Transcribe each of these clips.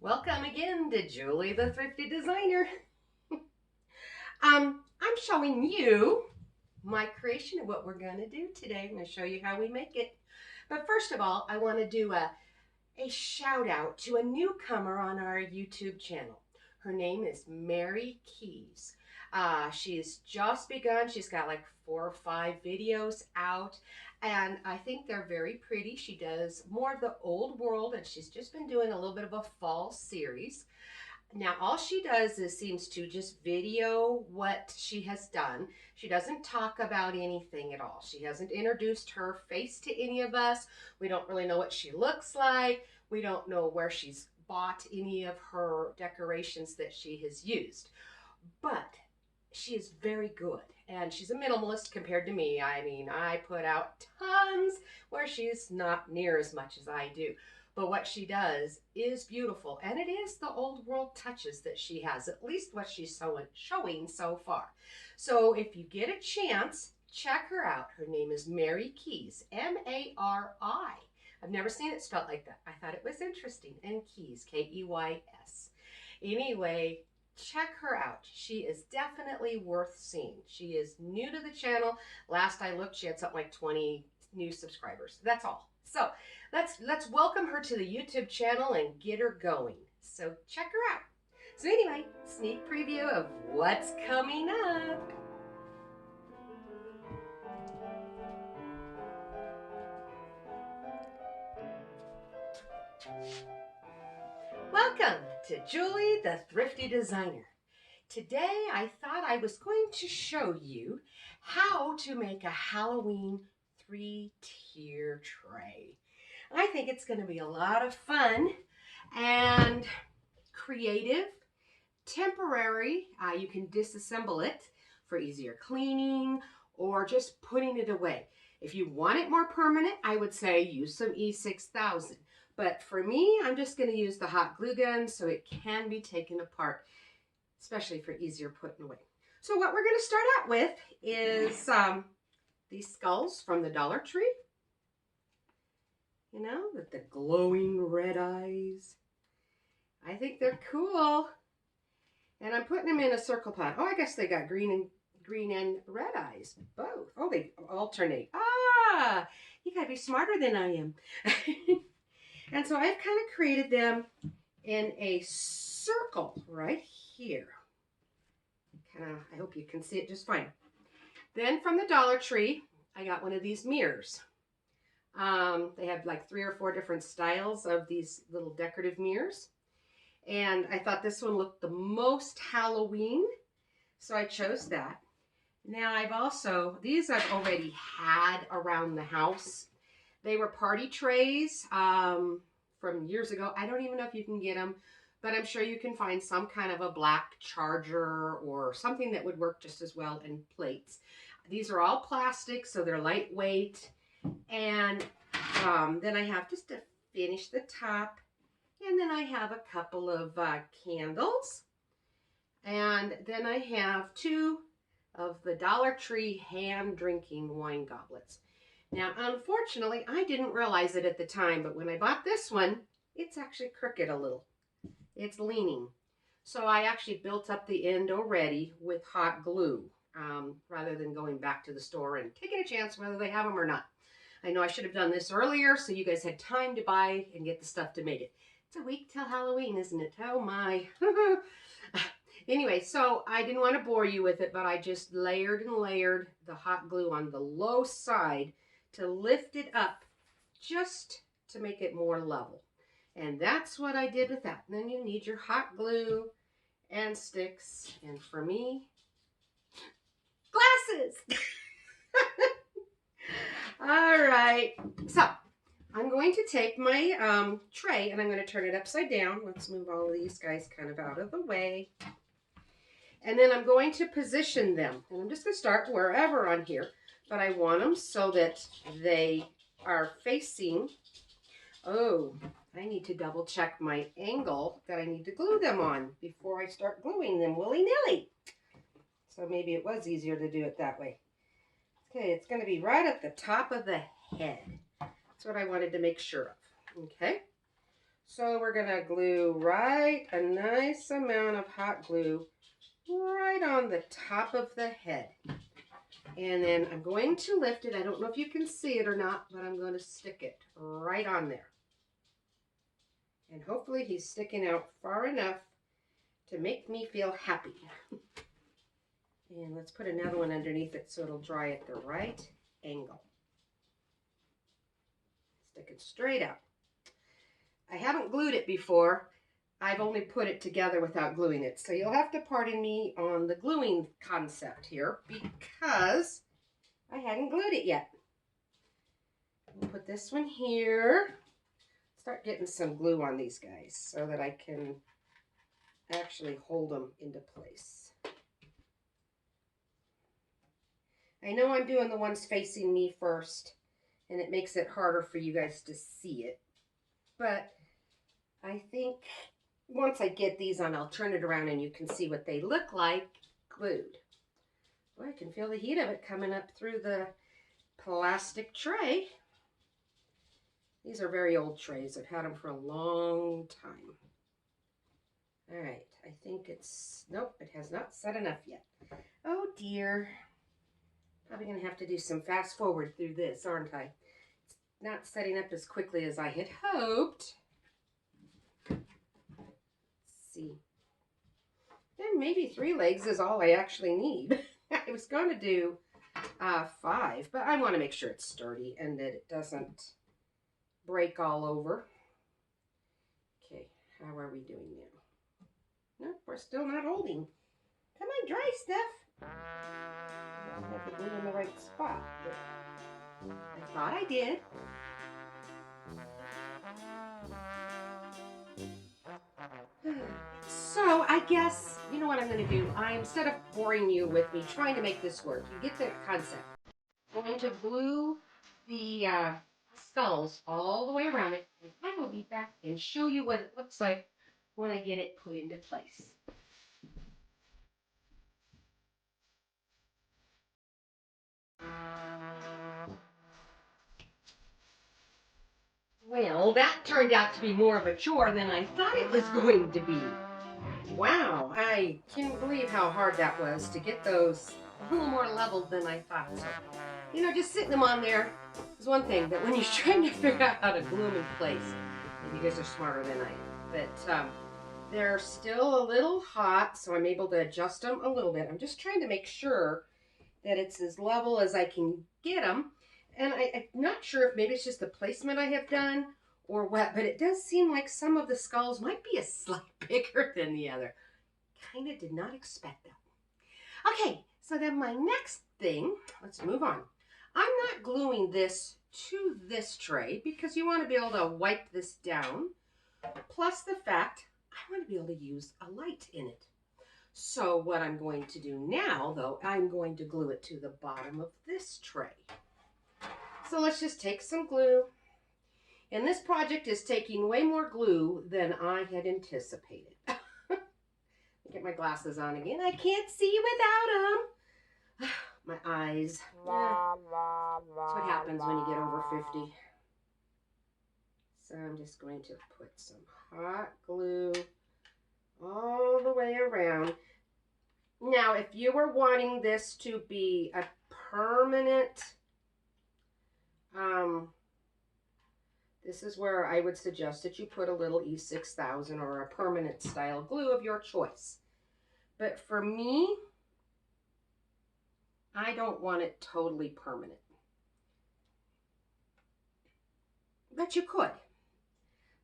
Welcome again to Julie the Thrifty Designer. I'm showing you my creation of what we're going to do today. I'm going to show you how we make it. But first of all, I want to do a shout out to a newcomer on our YouTube channel. Her name is Mary Keys. She's just begun. She's got like 4 or 5 videos out, and I think they're very pretty. She does more of the old world, and she's just been doing a little bit of a fall series. Now, all she does is seems to just video what she has done. She doesn't talk about anything at all. She hasn't introduced her face to any of us. We don't really know what she looks like. We don't know where she's bought any of her decorations that she has used. But she is very good, and she's a minimalist compared to me. I mean, I put out tons where she's not near as much as I do. But what she does is beautiful, and it is the old world touches that she has, at least what she's showing so far. So if you get a chance, check her out. Her name is Mary Keys, M-A-R-I. I've never seen it spelled like that. I thought it was interesting. And Keys, K-E-Y-S. Anyway, check her out. She is definitely worth seeing. She is new to the channel. Last I looked, she had something like 20 new subscribers. That's all. So let's welcome her to the YouTube channel and get her going. So check her out. So anyway, sneak preview of what's coming up. Welcome to Julie the Thrifty Designer. Today I thought I was going to show you how to make a Halloween 3-tier tray. I think it's going to be a lot of fun and creative, temporary. You can disassemble it for easier cleaning or just putting it away. If you want it more permanent, I would say use some E6000. But for me, I'm just going to use the hot glue gun so it can be taken apart, especially for easier putting away. So what we're going to start out with is these skulls from the Dollar Tree. You know, with the glowing red eyes. I think they're cool. And I'm putting them in a circle pot. Oh, I guess they got green and red eyes, both. Oh, they alternate. Ah, you gotta be smarter than I am. And so I've kind of created them in a circle right here. I hope you can see it just fine. Then from the Dollar Tree, I got one of these mirrors. They have like 3 or 4 different styles of these little decorative mirrors. And I thought this one looked the most Halloween, so I chose that. Now these I've already had around the house. They were party trays from years ago. I don't even know if you can get them, but I'm sure you can find some kind of a black charger or something that would work just as well in plates. These are all plastic, so they're lightweight. And then I have just to finish the top. And then I have a couple of candles. And then I have 2 of the Dollar Tree hand drinking wine goblets. Now, unfortunately, I didn't realize it at the time, but when I bought this one, it's actually crooked a little. It's leaning. So I actually built up the end already with hot glue rather than going back to the store and taking a chance whether they have them or not. I know I should have done this earlier so you guys had time to buy and get the stuff to make it. It's a week till Halloween, isn't it? Oh my. Anyway, so I didn't want to bore you with it, but I just layered and layered the hot glue on the low side to lift it up just to make it more level. And that's what I did with that. And then you need your hot glue and sticks. And for me, glasses. All right. So I'm going to take my tray and I'm going to turn it upside down. Let's move all of these guys kind of out of the way. And then I'm going to position them. And I'm just going to start wherever on here. But I want them so that they are facing. Oh, I need to double check my angle that I need to glue them on before I start gluing them willy-nilly. So maybe it was easier to do it that way. Okay, it's going to be right at the top of the head. That's what I wanted to make sure of. Okay, So we're going to glue right a nice amount of hot glue right on the top of the head. And then I'm going to lift it. I don't know if you can see it or not, but I'm going to stick it right on there. And hopefully he's sticking out far enough to make me feel happy. And let's put another one underneath it so it'll dry at the right angle. Stick it straight out. I haven't glued it before. I've only put it together without gluing it. So you'll have to pardon me on the gluing concept here because I hadn't glued it yet. We'll put this one here. Start getting some glue on these guys so that I can actually hold them into place. I know I'm doing the ones facing me first, and it makes it harder for you guys to see it. But I think once I get these on, I'll turn it around and you can see what they look like glued. Boy, I can feel the heat of it coming up through the plastic tray. These are very old trays. I've had them for a long time. All right, I think it's, nope, it has not set enough yet. Oh dear. Probably gonna have to do some fast forward through this, aren't I? It's not setting up as quickly as I had hoped. Let's see. Then maybe 3 legs is all I actually need. I was going to do 5, but I want to make sure it's sturdy and that it doesn't break all over. Okay, how are we doing now? Nope, we're still not holding. Come on, dry stuff. I don't have to glue in the right spot, but I thought I did. So I guess, you know what I'm going to do? Instead of boring you with me trying to make this work, you get the concept. I'm going to glue the skulls all the way around it, and I will be back and show you what it looks like when I get it put into place. Well, that turned out to be more of a chore than I thought it was going to be. Wow, I can't believe how hard that was to get those a little more leveled than I thought. So, you know, just sitting them on there is one thing, but when you're trying to figure out how to glue them in place, and you guys are smarter than I am, but they're still a little hot, so I'm able to adjust them a little bit. I'm just trying to make sure that it's as level as I can get them. And I'm not sure if maybe it's just the placement I have done or what, but it does seem like some of the skulls might be a slight bigger than the other. Kind of did not expect that. Okay, so then my next thing, let's move on. I'm not gluing this to this tray because you want to be able to wipe this down. Plus the fact I want to be able to use a light in it. So what I'm going to do now, though, I'm going to glue it to the bottom of this tray. So let's just take some glue. And this project is taking way more glue than I had anticipated. Get my glasses on again. I can't see without them. My eyes. That's what happens when you get over 50. So I'm just going to put some hot glue all the way around. Now, if you were wanting this to be a permanent, this is where I would suggest that you put a little E6000 or a permanent style glue of your choice. But for me, I don't want it totally permanent. But you could.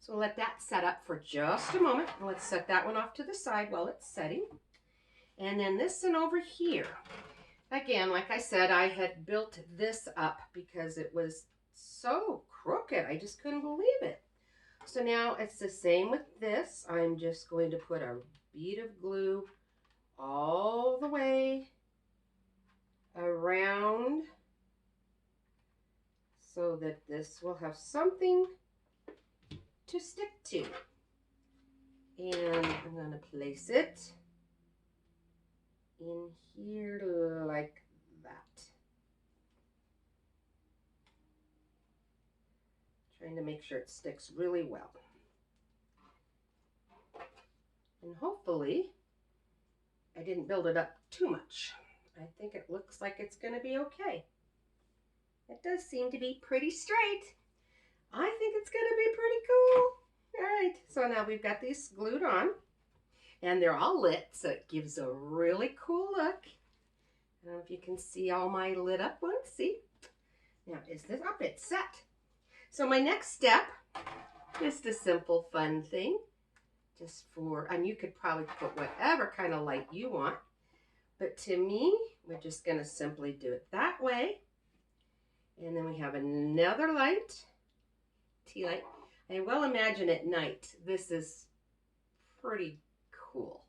So let that set up for just a moment. Let's set that one off to the side while it's setting. And then this one over here. Again, like I said, I had built this up because it was so crooked. I just couldn't believe it. So now it's the same with this. I'm just going to put a bead of glue all the way around so that this will have something to stick to. And I'm going to place it in here like that. Trying to make sure it sticks really well. And hopefully I didn't build it up too much. I think it looks like it's going to be okay. It does seem to be pretty straight. I think it's going to be pretty cool. All right, so now we've got these glued on, and they're all lit, so it gives a really cool look. I don't know if you can see all my lit up ones. See? Now, is this up? It's set. So my next step is the simple fun thing. Just for, and you could probably put whatever kind of light you want. But to me, we're just going to simply do it that way. And then we have another light, tea light. I will imagine at night, this is pretty cool.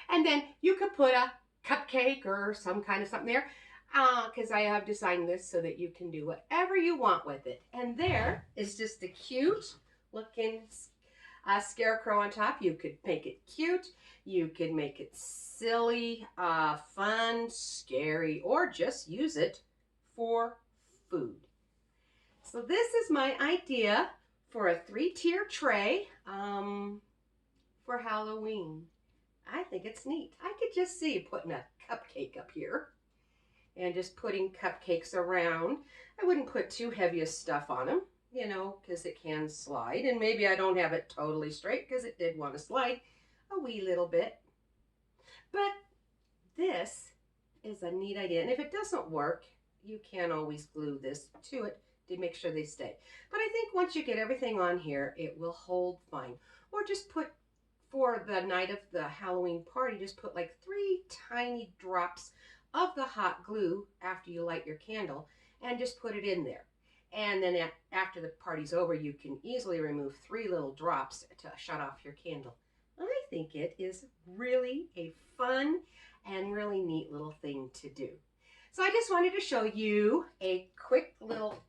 And then you could put a cupcake or some kind of something there, because I have designed this so that you can do whatever you want with it. And there is just a cute looking scarecrow on top. You could make it cute, you could make it silly, fun, scary, or just use it for food. So this is my idea for a 3-tier tray for Halloween. I think it's neat. I could just see putting a cupcake up here and just putting cupcakes around. I wouldn't put too heavy of stuff on them, you know, because it can slide. And maybe I don't have it totally straight because it did want to slide a wee little bit. But this is a neat idea. And if it doesn't work, you can always glue this to it to make sure they stay. But I think once you get everything on here, it will hold fine. Or just put, for the night of the Halloween party, just put like 3 tiny drops of the hot glue after you light your candle and just put it in there. And then after the party's over, you can easily remove 3 little drops to shut off your candle. I think it is really a fun and really neat little thing to do. So I just wanted to show you a quick little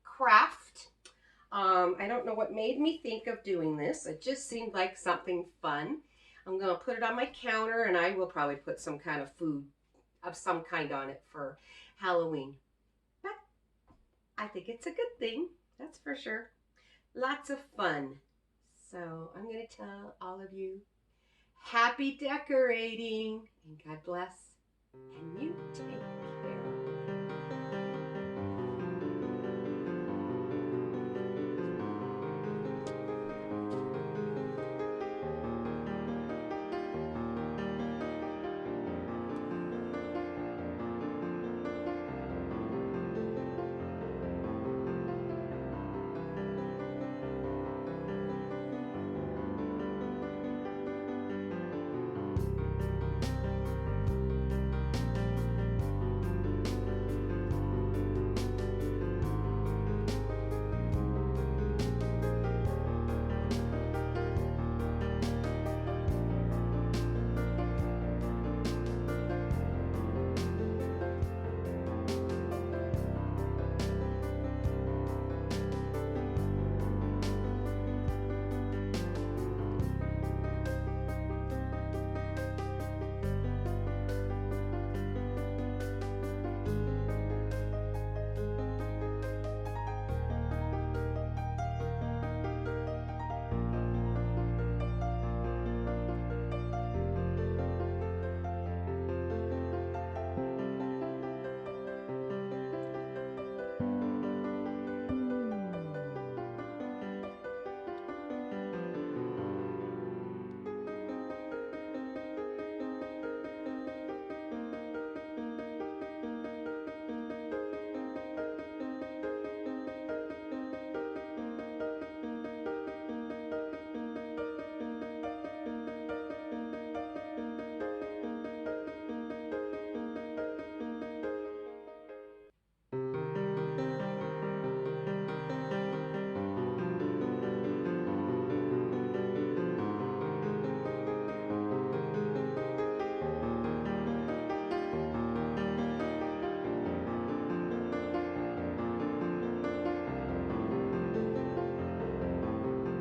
craft. I don't know what made me think of doing this. It just seemed like something fun. I'm going to put it on my counter, and I will probably put some kind of food of some kind on it for Halloween. But I think it's a good thing, that's for sure. Lots of fun. So I'm going to tell all of you, happy decorating, and God bless, and you take